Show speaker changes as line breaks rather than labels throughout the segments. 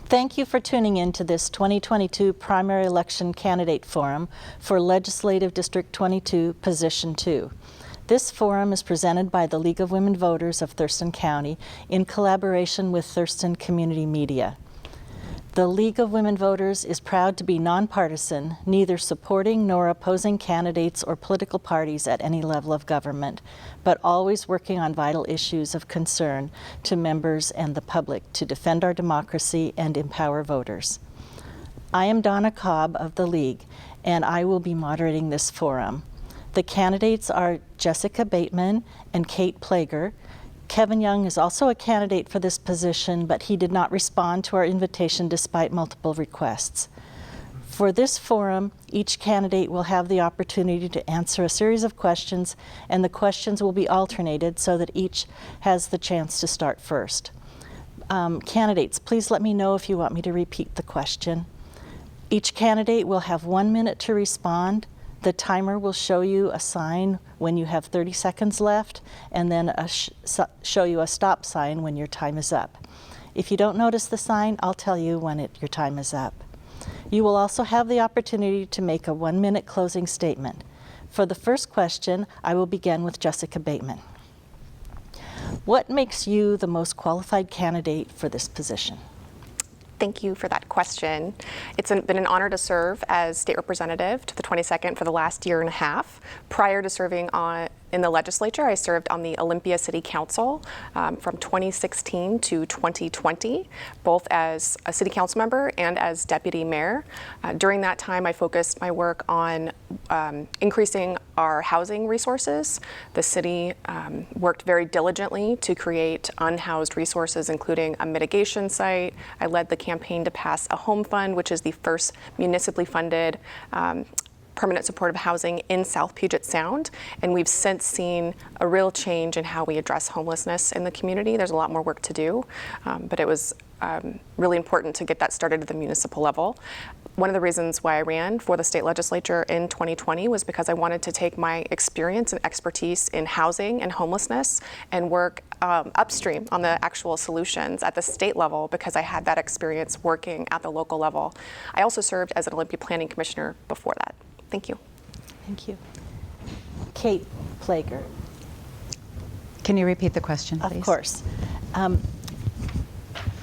Thank you for tuning in to this 2022 primary election candidate forum for Legislative District 22, Position 2. This forum is presented by the League of Women Voters of Thurston County in collaboration with Thurston Community Media. The League of Women Voters is proud to be nonpartisan, neither supporting nor opposing candidates or political parties at any level of government, but always working on vital issues of concern to members and the public to defend our democracy and empower voters. I am Donna Cobb of the League, and I will be moderating this forum. The candidates are Jessica Bateman and Kate Plager. Kevin Young is also a candidate for this position, but he did not respond to our invitation despite multiple requests. For this forum, each candidate will have the opportunity to answer a series of questions, and the questions will be alternated so that each has the chance to start first. Candidates, please let me know if you want me to repeat the question. Each candidate will have 1 minute to respond. The timer will show you a sign when you have 30 seconds left, and then show you a stop sign when your time is up. If you don't notice the sign, I'll tell you when your time is up. You will also have the opportunity to make a 1 minute closing statement. For the first question, I will begin with Jessica Bateman. What makes you the most qualified candidate for this position?
Thank you for that question. It's been an honor to serve as state representative to the 22nd for the last year and a half. Prior to serving in the legislature, I served on the Olympia City Council from 2016 to 2020, both as a city council member and as deputy mayor. During that time, I focused my work on increasing our housing resources. The city worked very diligently to create unhoused resources, including a mitigation site. I led the campaign to pass a home fund, which is the first municipally funded permanent supportive housing in South Puget Sound, and we've since seen a real change in how we address homelessness in the community. There's a lot more work to do, but it was really important to get that started at the municipal level. One of the reasons why I ran for the state legislature in 2020 was because I wanted to take my experience and expertise in housing and homelessness and work upstream on the actual solutions at the state level, because I had that experience working at the local level. I also served as an Olympia Planning Commissioner before that. Thank you.
Thank you. Kate Plager.
Can you repeat the question, please?
Of course.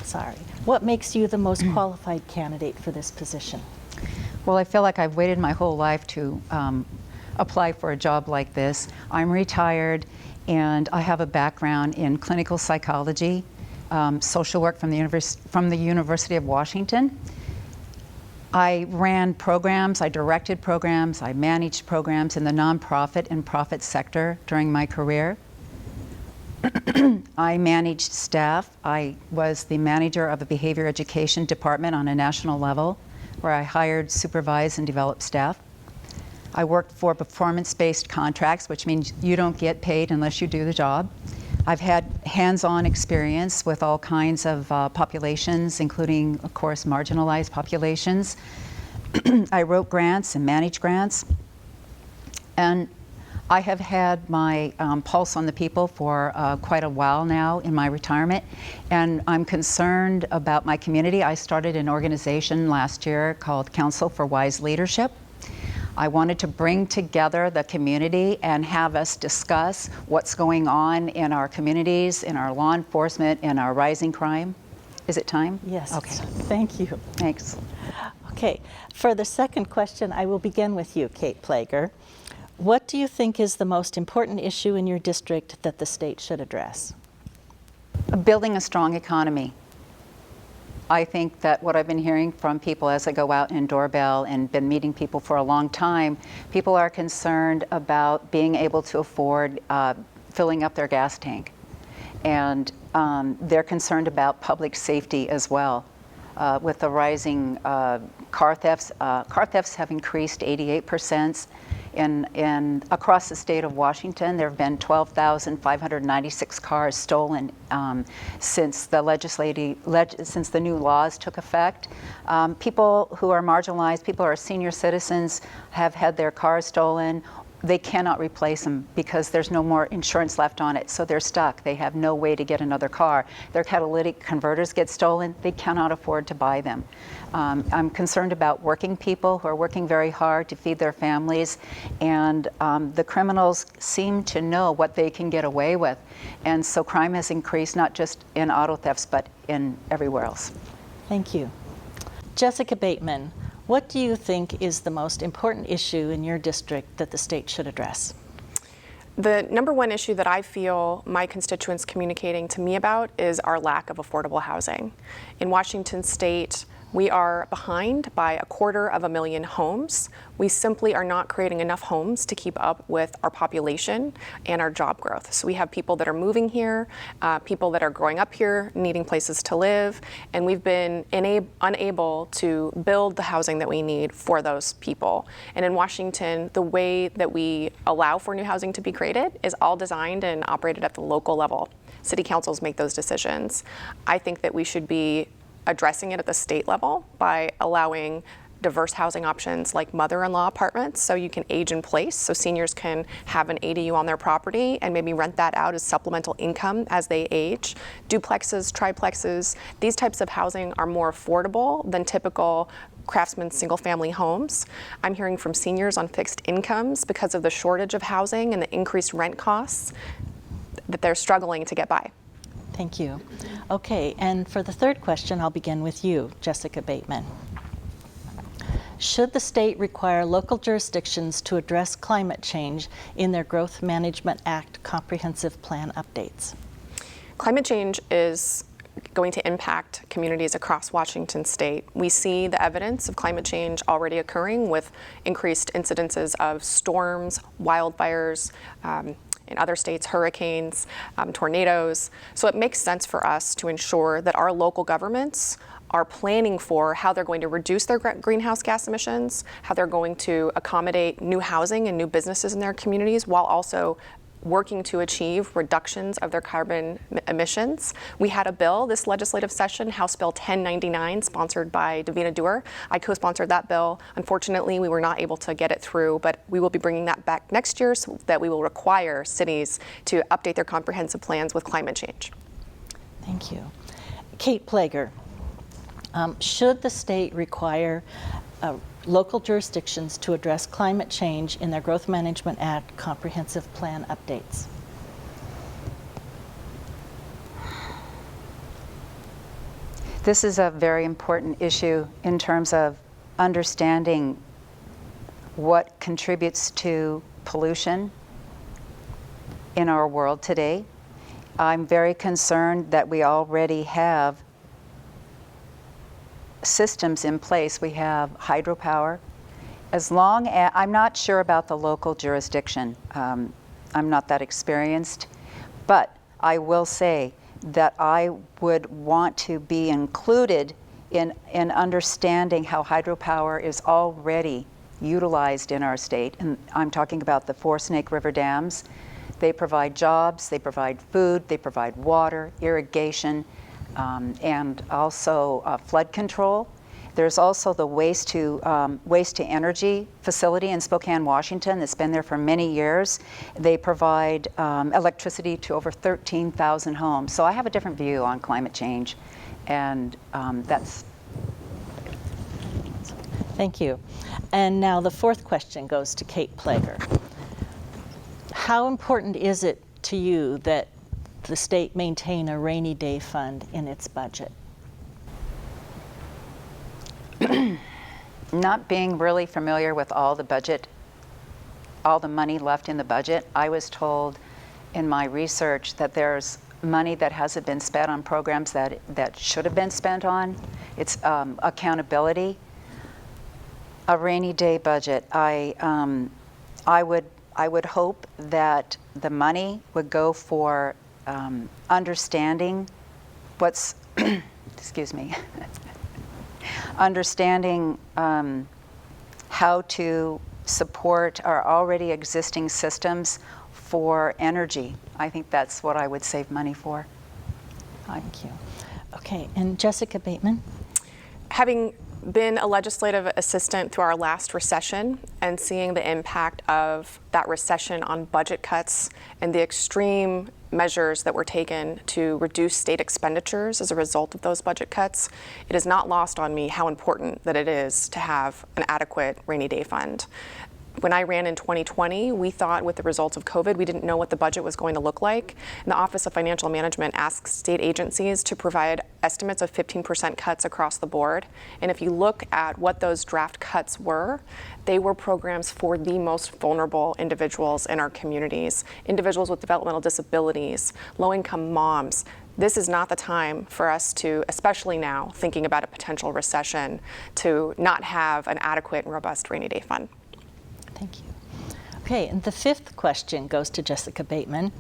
Sorry. What makes you the most qualified candidate for this position?
Well, I feel like I've waited my whole life to apply for a job like this. I'm retired, and I have a background in clinical psychology, social work from the University of Washington. I ran programs, I directed programs, I managed programs in the nonprofit and profit sector during my career. I managed staff. I was the manager of a behavior education department on a national level, where I hired, supervised, and developed staff. I worked for performance-based contracts, which means you don't get paid unless you do the job. I've had hands-on experience with all kinds of populations, including, of course, marginalized populations. I wrote grants and managed grants. And I have had my pulse on the people for quite a while now in my retirement, and I'm concerned about my community. I started an organization last year called Council for Wise Leadership. I wanted to bring together the community and have us discuss what's going on in our communities, in our law enforcement, in our rising crime. Is it time?
Yes.
Okay.
Thank you.
Thanks.
Okay. For the second question, I will begin with you, Kate Plager. What do you think is the most important issue in your district that the state should address?
Building a strong economy. I think that what I've been hearing from people as I go out and doorbell and been meeting people for a long time, people are concerned about being able to afford filling up their gas tank. And they're concerned about public safety as well. With the rising car thefts have increased 88%. Across the state of Washington, there have been 12,596 cars stolen since the new laws took effect. People who are marginalized, people who are senior citizens, have had their cars stolen. they cannot replace them because there's no more insurance left on it, so they're stuck. They have no way to get another car. Their catalytic converters get stolen. They cannot afford to buy them. I'm concerned about working people who are working very hard to feed their families, and the criminals seem to know what they can get away with. And so crime has increased, not just in auto thefts, but in everywhere else.
Thank you. Jessica Bateman, what do you think is the most important issue in your district that the state should address?
The number one issue that I feel my constituents communicating to me about is our lack of affordable housing. In Washington state, we are behind by 250,000 homes. We simply are not creating enough homes to keep up with our population and our job growth. So we have people that are moving here, people that are growing up here, needing places to live, and we've been unable to build the housing that we need for those people. And in Washington, the way that we allow for new housing to be created is all designed and operated at the local level. City councils make those decisions. I think that we should be addressing it at the state level by allowing diverse housing options like mother-in-law apartments, so you can age in place, so seniors can have an ADU on their property and maybe rent that out as supplemental income as they age. Duplexes, triplexes, these types of housing are more affordable than typical Craftsman single-family homes. I'm hearing from seniors on fixed incomes because of the shortage of housing and the increased rent costs that they're struggling to get by.
Thank you. Okay, and for the third question, I'll begin with you, Jessica Bateman. Should the state require local jurisdictions to address climate change in their Growth Management Act comprehensive plan updates?
Climate change is going to impact communities across Washington state. We see the evidence of climate change already occurring with increased incidences of storms, wildfires, in other states, hurricanes, tornadoes. So it makes sense for us to ensure that our local governments are planning for how they're going to reduce their greenhouse gas emissions, how they're going to accommodate new housing and new businesses in their communities, while also working to achieve reductions of their carbon emissions. We had a bill this legislative session, House Bill 1099, sponsored by Davina Dewar. I co-sponsored that bill. Unfortunately, we were not able to get it through, but we will be bringing that back next year so that we will require cities to update their comprehensive plans with climate change.
Thank you. Kate Plager, should the state require local jurisdictions to address climate change in their Growth Management Act comprehensive plan updates?
This is a very important issue in terms of understanding what contributes to pollution in our world today. I'm very concerned that we already have systems in place. We have hydropower. As long as, I'm not sure about the local jurisdiction. I'm not that experienced, but I will say that I would want to be included in understanding how hydropower is already utilized in our state. And I'm talking about the 4 Snake River dams. They provide jobs, they provide food, they provide water, irrigation, and also flood control. There's also the waste to energy facility in Spokane, Washington, that's been there for many years. They provide electricity to over 13,000 homes. So I have a different view on climate change, and that's.
Thank you. And now the fourth question goes to Kate Plager. How important is it to you that the state maintain a rainy day fund in its budget?
Not being really familiar with all the budget, all the money left in the budget, I was told in my research that there's money that hasn't been spent on programs that should have been spent on. It's accountability. A rainy day budget. I would hope that the money would go for understanding what's, excuse me, understanding how to support our already existing systems for energy. I think that's what I would save money for.
Thank you. Okay, and Jessica Bateman?
Having been a legislative assistant through our last recession and seeing the impact of that recession on budget cuts and the extreme measures that were taken to reduce state expenditures as a result of those budget cuts, it is not lost on me how important that it is to have an adequate rainy day fund. When I ran in 2020, we thought with the results of COVID, we didn't know what the budget was going to look like. And the Office of Financial Management asked state agencies to provide estimates of 15% cuts across the board. And if you look at what those draft cuts were, they were programs for the most vulnerable individuals in our communities, individuals with developmental disabilities, low-income moms. This is not the time for us to, especially now, thinking about a potential recession, to not have an adequate and robust rainy day fund.
Thank you. Okay, and the fifth question goes to Jessica Bateman.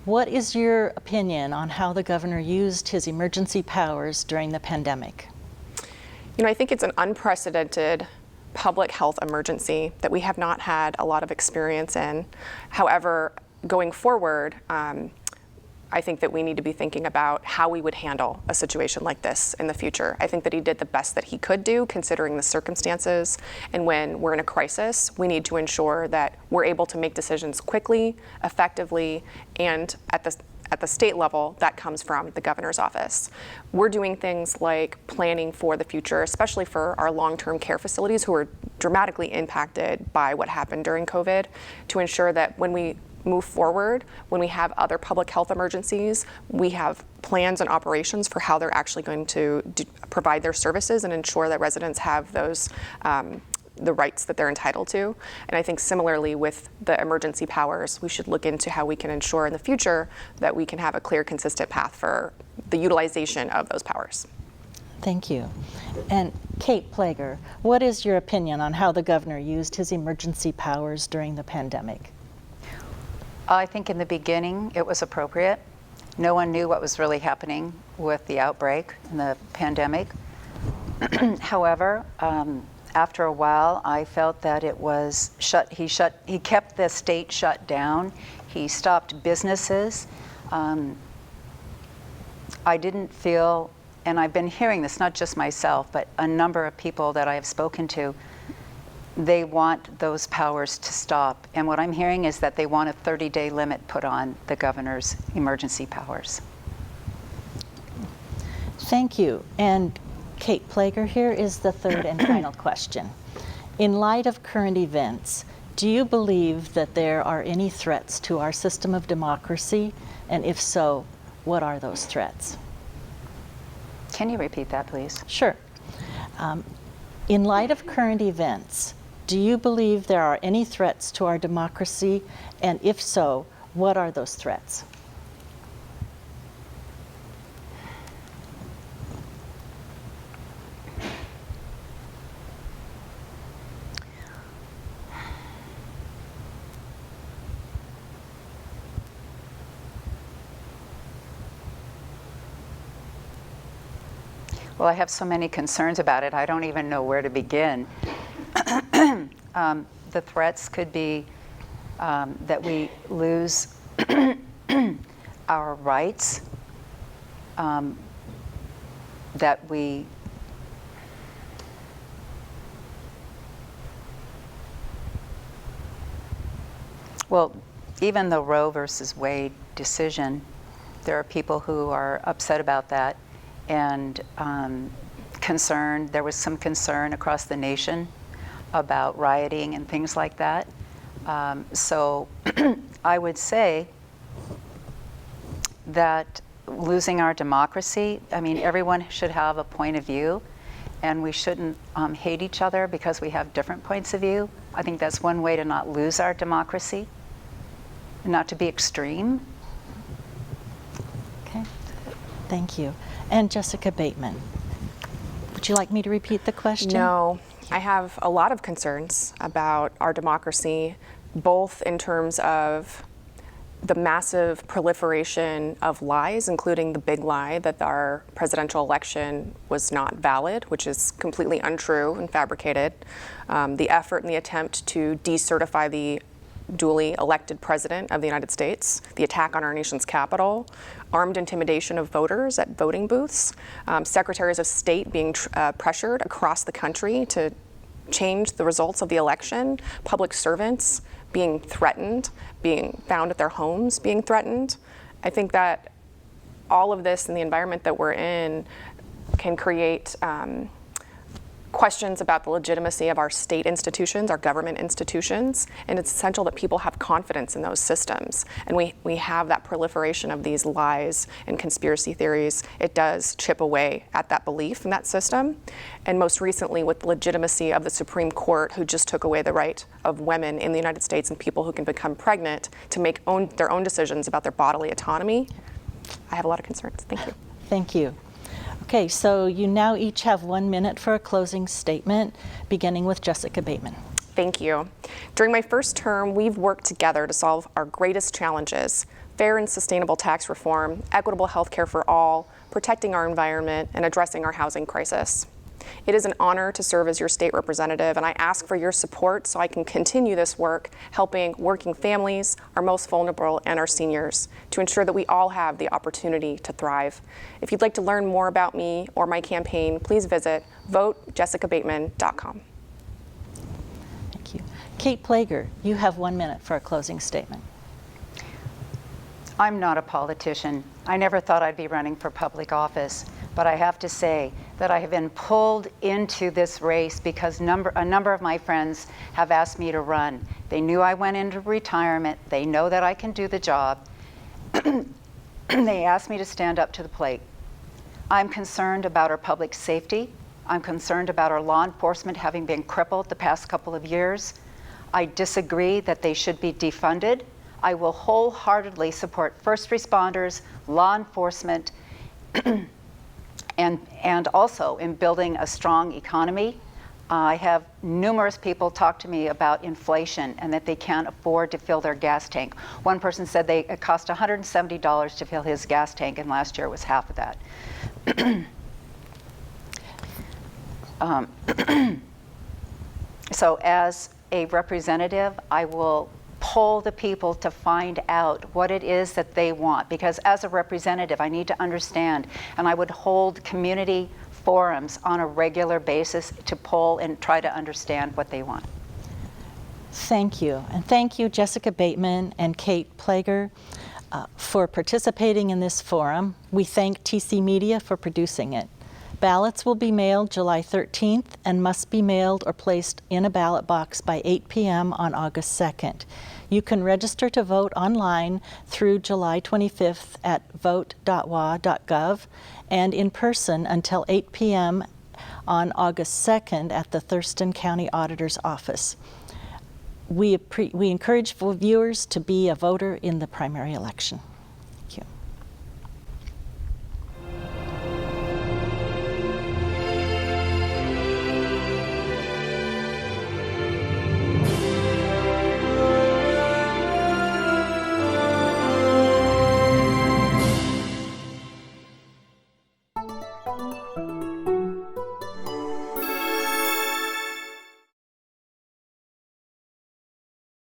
What is your opinion on how the governor used his emergency powers during the pandemic?
You know, I think it's an unprecedented public health emergency that we have not had a lot of experience in. However, going forward, I think that we need to be thinking about how we would handle a situation like this in the future. I think that he did the best that he could do considering the circumstances. And when we're in a crisis, we need to ensure that we're able to make decisions quickly, effectively, and at the state level, that comes from the governor's office. We're doing things like planning for the future, especially for our long-term care facilities who are dramatically impacted by what happened during COVID, to ensure that when we move forward, when we have other public health emergencies, we have plans and operations for how they're actually going to provide their services and ensure that residents have those the rights that they're entitled to. And I think similarly with the emergency powers, we should look into how we can ensure in the future that we can have a clear, consistent path for the utilization of those powers.
Thank you. And Kate Plager, what is your opinion on how the governor used his emergency powers during the pandemic?
I think in the beginning it was appropriate. No one knew what was really happening with the outbreak and the pandemic. However, after a while, I felt that it was he kept the state shut down. He stopped businesses. I didn't feel, and I've been hearing this, not just myself, but a number of people that I have spoken to, they want those powers to stop. And what I'm hearing is that they want a 30-day limit put on the governor's emergency powers.
Thank you. And Kate Plager, here is the third and final question. In light of current events, do you believe that there are any threats to our system of democracy? And if so, what are those threats?
Can you repeat that, please?
Sure. In light of current events, do you believe there are any threats to our democracy? And if so, what are those threats?
Well, I have so many concerns about it, I don't even know where to begin. The threats could be that we lose our rights, that we even the Roe versus Wade decision, there are people who are upset about that and concerned. There was some concern across the nation about rioting and things like that. So I would say that losing our democracy, I mean, everyone should have a point of view, and we shouldn't hate each other because we have different points of view. I think that's one way to not lose our democracy, not to be extreme.
Okay, thank you. And Jessica Bateman, would you like me to repeat the question?
No, I have a lot of concerns about our democracy, both in terms of the massive proliferation of lies, including the big lie that our presidential election was not valid, which is completely untrue and fabricated. The effort and the attempt to decertify the duly elected president of the United States, the attack on our nation's capital, armed intimidation of voters at voting booths, secretaries of state being pressured across the country to change the results of the election, public servants being threatened, being found at their homes being threatened. I think that all of this in the environment that we're in can create questions about the legitimacy of our state institutions, our government institutions, and it's essential that people have confidence in those systems. And we have that proliferation of these lies and conspiracy theories. It does chip away at that belief in that system. And most recently with the legitimacy of the Supreme Court, who just took away the right of women in the United States and people who can become pregnant to make their own decisions about their bodily autonomy, I have a lot of concerns. Thank you.
Thank you. Okay, so you now each have 1 minute for a closing statement, beginning with Jessica Bateman.
Thank you. During my first term, we've worked together to solve our greatest challenges: fair and sustainable tax reform, equitable health care for all, protecting our environment, and addressing our housing crisis. It is an honor to serve as your state representative, and I ask for your support so I can continue this work helping working families, our most vulnerable, and our seniors to ensure that we all have the opportunity to thrive. If you'd like to learn more about me or my campaign, please visit votejessicabateman.com.
Thank you. Kate Plager, you have 1 minute for a closing statement.
I'm not a politician. I never thought I'd be running for public office, but I have to say that I have been pulled into this race because a number of my friends have asked me to run. They knew I went into retirement. They know that I can do the job. They asked me to stand up to the plate. I'm concerned about our public safety. I'm concerned about our law enforcement having been crippled the past couple of years. I disagree that they should be defunded. I will wholeheartedly support first responders, law enforcement, and also in building a strong economy. I have numerous people talk to me about inflation and that they can't afford to fill their gas tank. One person said it cost $170 to fill his gas tank, and last year it was half of that. So as a representative, I will poll the people to find out what it is that they want, because as a representative I need to understand, and I would hold community forums on a regular basis to poll and try to understand what they want.
Thank you. And thank you, Jessica Bateman and Kate Plager, for participating in this forum. We thank TC Media for producing it. Ballots will be mailed July 13th and must be mailed or placed in a ballot box by 8 p.m. on August 2nd. You can register to vote online through July 25th at vote.wa.gov and in person until 8 p.m. on August 2nd at the Thurston County Auditor's Office. We encourage viewers to be a voter in the primary election.